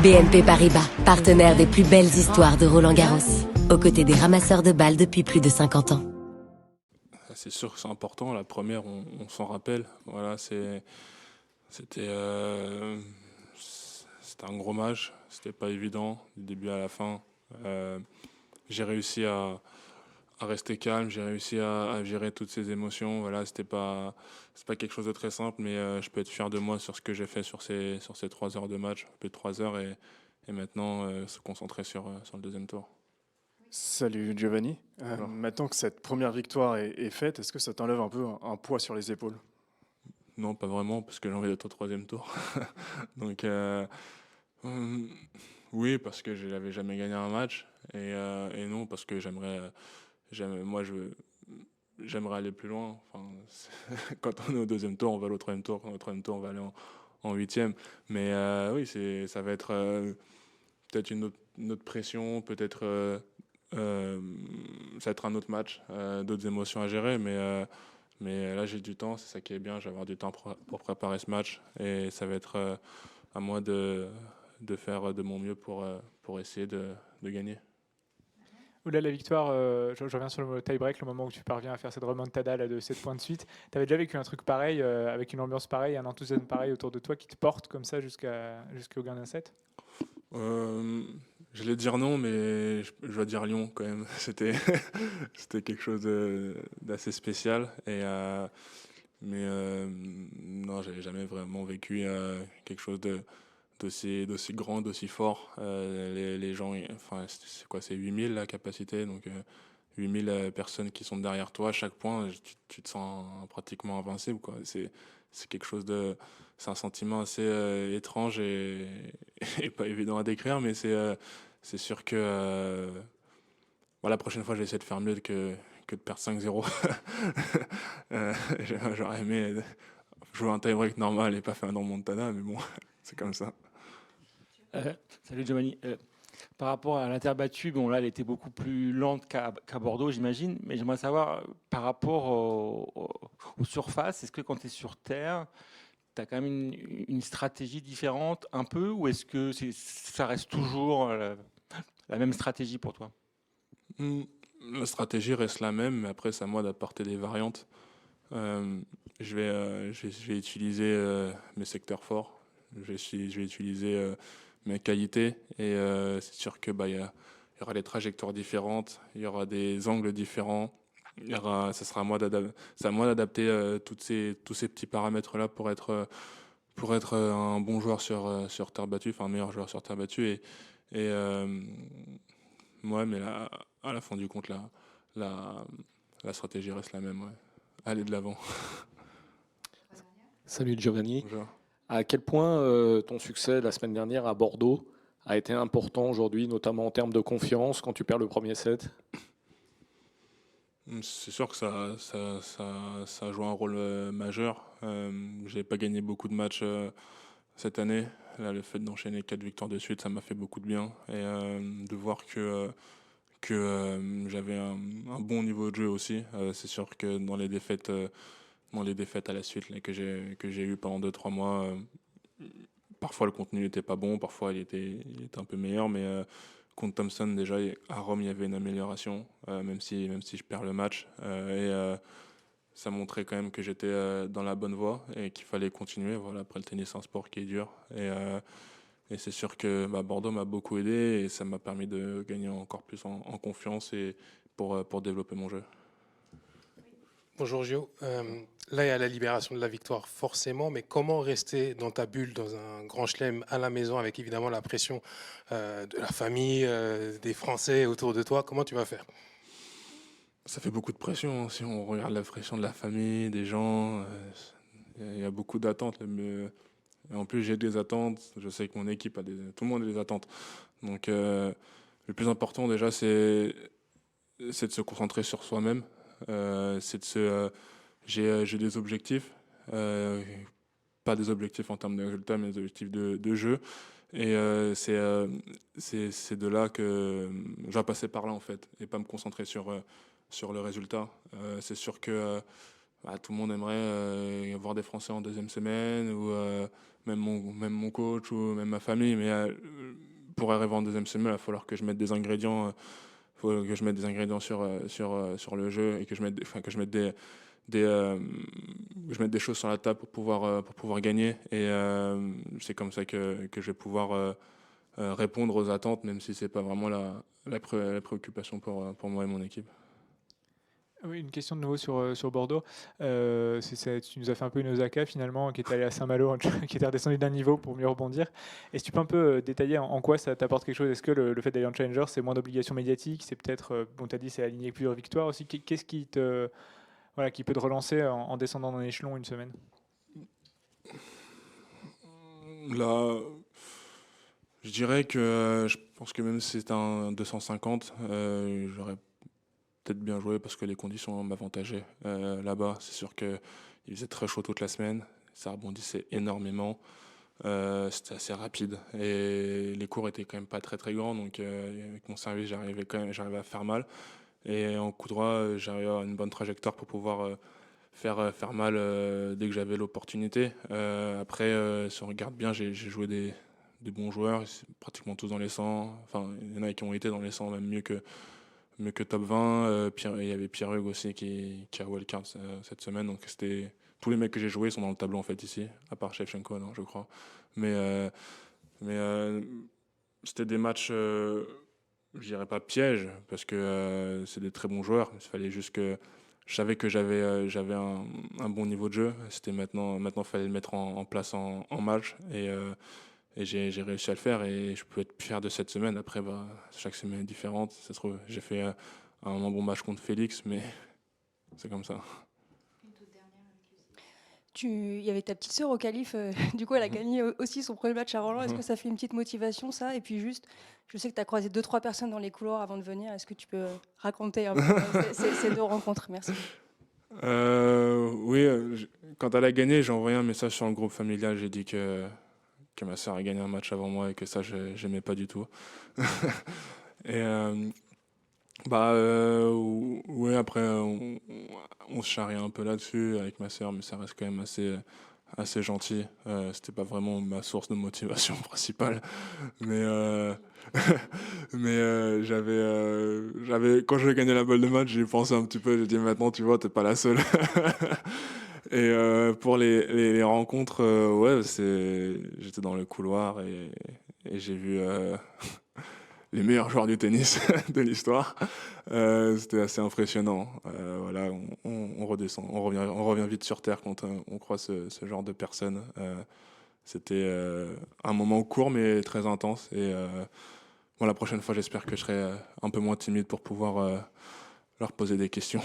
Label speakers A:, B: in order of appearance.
A: BNP Paribas, partenaire des plus belles histoires de Roland-Garros. Aux côtés des ramasseurs de balles depuis plus de 50 ans.
B: C'est sûr que c'est important. La première, on s'en rappelle. Voilà, c'était un gros match. C'était pas évident du début à la fin. Euh, j'ai réussi à rester calme. J'ai réussi à gérer toutes ces émotions. Voilà, c'est pas quelque chose de très simple, mais je peux être fier de moi sur ce que j'ai fait sur ces 3 heures de match, un peu de 3 heures, et maintenant se concentrer sur le deuxième tour.
C: Salut Giovanni.
B: Alors,
C: Maintenant que cette première victoire est faite, est-ce que ça t'enlève un peu un poids sur les épaules?
B: non, pas vraiment, parce que j'ai envie d'être au troisième tour. Donc, hum, oui, parce que je n'avais jamais gagné un match, et non, parce que moi, j'aimerais aller plus loin. Enfin, quand on est au deuxième tour, on va au troisième tour. Quand on est au troisième tour, on va aller en huitième. Mais oui, ça va être peut-être une autre pression, peut-être euh, ça va être un autre match, d'autres émotions à gérer, mais là j'ai du temps, c'est ça qui est bien, je vais avoir du temps pour préparer ce match, et ça va être à moi de faire de mon mieux pour essayer de gagner.
D: Au-delà de la victoire, je reviens sur le tie-break, le moment où tu parviens à faire cette remontada là, de 7 points de suite. Tu avais déjà vécu un truc pareil, avec une ambiance pareille, un enthousiasme pareil autour de toi qui te porte comme ça jusqu'au gain d'un set?
B: Euh, je vais dire non, mais je dois dire Lyon quand même. C'était quelque chose d'assez spécial, mais non, j'avais jamais vraiment vécu quelque chose d'aussi grand, d'aussi fort. Les gens, enfin, c'est quoi, c'est 8000 la capacité, donc 8000 personnes qui sont derrière toi. À chaque point, tu te sens pratiquement invincible, quoi. C'est quelque chose c'est un sentiment assez étrange et pas évident à décrire, mais c'est sûr que bon, la prochaine fois, je vais essayer de faire mieux que de perdre 5-0. Euh, J'aurais aimé jouer un tie-break normal et pas faire un Montana, mais bon, c'est comme ça.
E: Euh, Salut Giovanni. Par rapport à l'Inter battue, bon là elle était beaucoup plus lente qu'à Bordeaux, j'imagine, mais j'aimerais savoir par rapport aux surfaces, est-ce que quand tu es sur terre, tu as quand même une stratégie différente un peu, ou est-ce que ça reste toujours la même stratégie pour toi?
B: Hmm, La stratégie reste la même, mais après, c'est à moi d'apporter des variantes. Euh, je vais utiliser mes secteurs forts, je vais utiliser mes qualités, et c'est sûr que il y aura des trajectoires différentes, il y aura des angles différents. C'est à moi d'adapter tous ces petits paramètres-là pour être un bon joueur sur terre battue, enfin un meilleur joueur sur terre battue. Et ouais, mais là, à la fin du compte, la, la stratégie reste la même. Ouais. Aller de l'avant.
F: Salut Giovanni.
B: Bonjour.
F: À quel point ton succès la semaine dernière à Bordeaux a été important aujourd'hui, notamment en termes de confiance quand tu perds le premier set?
B: C'est sûr que ça joue un rôle majeur. J'ai pas gagné beaucoup de matchs cette année. Là, le fait d'enchaîner 4 victoires de suite, ça m'a fait beaucoup de bien. Et de voir que j'avais un bon niveau de jeu aussi. C'est sûr que dans les défaites à la suite là, que j'ai eu pendant 2 3 mois, parfois le contenu n'était pas bon, parfois il était un peu meilleur, mais contre Thompson déjà à Rome il y avait une amélioration, même si je perds le match, ça montrait quand même que j'étais dans la bonne voie et qu'il fallait continuer. Voilà, après le tennis c'est un sport qui est dur, et c'est sûr que Bordeaux m'a beaucoup aidé et ça m'a permis de gagner encore plus en confiance et pour développer mon jeu.
G: Bonjour Gio. Là, il y a la libération de la victoire, forcément, mais comment rester dans ta bulle, dans un grand chelem à la maison, avec évidemment la pression de la famille, des Français autour de toi? Comment tu vas faire?
B: Ça fait beaucoup de pression, hein, si on regarde la pression de la famille, des gens. Il y a beaucoup d'attentes. Et en plus, j'ai des attentes. Je sais que mon équipe tout le monde a des attentes. Donc, le plus important déjà, c'est de se concentrer sur soi-même. C'est de se, j'ai des objectifs, euh, pas des objectifs en termes de résultats, mais des objectifs de jeu. Et c'est de là que je dois passer par là en fait, et pas me concentrer sur le résultat. C'est sûr que tout le monde aimerait voir des Français en deuxième semaine ou même mon coach ou même ma famille. Mais pour arriver en deuxième semaine, il va falloir que je mette des ingrédients, faut que je mette des ingrédients sur le jeu et que je mette, que je mette je mette des choses sur la table pour pouvoir gagner. Et c'est comme ça que je vais pouvoir répondre aux attentes, même si c'est pas vraiment la préoccupation pour moi et mon équipe.
D: Oui, une question de nouveau sur Bordeaux. Tu nous as fait un peu une Osaka finalement, qui est allé à Saint-Malo, qui était redescendu d'un niveau pour mieux rebondir. Est-ce que tu peux un peu détailler en quoi ça t'apporte quelque chose? Est-ce que le fait d'aller en Challenger, c'est moins d'obligations médiatiques? C'est peut-être, bon, tu as dit, c'est aligner plusieurs victoires aussi. Qu'est-ce qui peut te relancer en descendant d'un échelon une semaine?
B: Là, je dirais que je pense que même si c'était un 250, j'aurais peut-être bien joué parce que les conditions m'avantageaient là-bas. C'est sûr qu'il faisait très chaud toute la semaine, ça rebondissait énormément, c'était assez rapide et les cours étaient quand même pas très très grands, donc avec mon service j'arrivais à faire mal, et en coup droit j'arrivais à avoir une bonne trajectoire pour pouvoir faire mal dès que j'avais l'opportunité. Après, si on regarde bien, j'ai joué des bons joueurs, pratiquement tous dans les 100. Enfin, il y en a qui ont été dans les 100, même mieux que top 20. Il y avait Pierre Hugues aussi qui a wildcard cette semaine. Donc c'était tous les mecs que j'ai joués sont dans le tableau en fait ici, à part Shevchenko, non, je crois. Mais c'était des matchs, je dirais pas pièges, parce que c'est des très bons joueurs. Il fallait juste que je savais que j'avais un bon niveau de jeu. C'était maintenant, il fallait le mettre en place en match. Et j'ai réussi à le faire et je peux être fier de cette semaine. Après, chaque semaine est différente. Ça se trouve, j'ai fait un bon match contre Félix, mais c'est comme ça.
H: Il y avait ta petite sœur au qualif, du coup elle a gagné aussi son premier match à Roland. Est-ce que ça fait une petite motivation ça? Et puis juste, je sais que tu as croisé 2-3 personnes dans les couloirs avant de venir. Est-ce que tu peux raconter un peu ces deux rencontres? Merci.
B: Oui, quand elle a gagné, j'ai envoyé un message sur le groupe familial. J'ai dit que ma sœur a gagné un match avant moi et que ça, j'aimais pas du tout. Et oui, après, on se charrie un peu là-dessus avec ma sœur, mais ça reste quand même assez gentil. C'était pas vraiment ma source de motivation principale, mais quand j'ai gagné la balle de match, j'ai pensé un petit peu. J'ai dit maintenant, tu vois, t'es pas la seule. Et pour les rencontres, ouais, j'étais dans le couloir et j'ai vu les meilleurs joueurs du tennis de l'histoire. C'était assez impressionnant. Voilà, on redescend, on revient vite sur terre quand on croise ce genre de personnes. C'était un moment court mais très intense. Et la prochaine fois, j'espère que je serai un peu moins timide pour pouvoir leur poser des questions.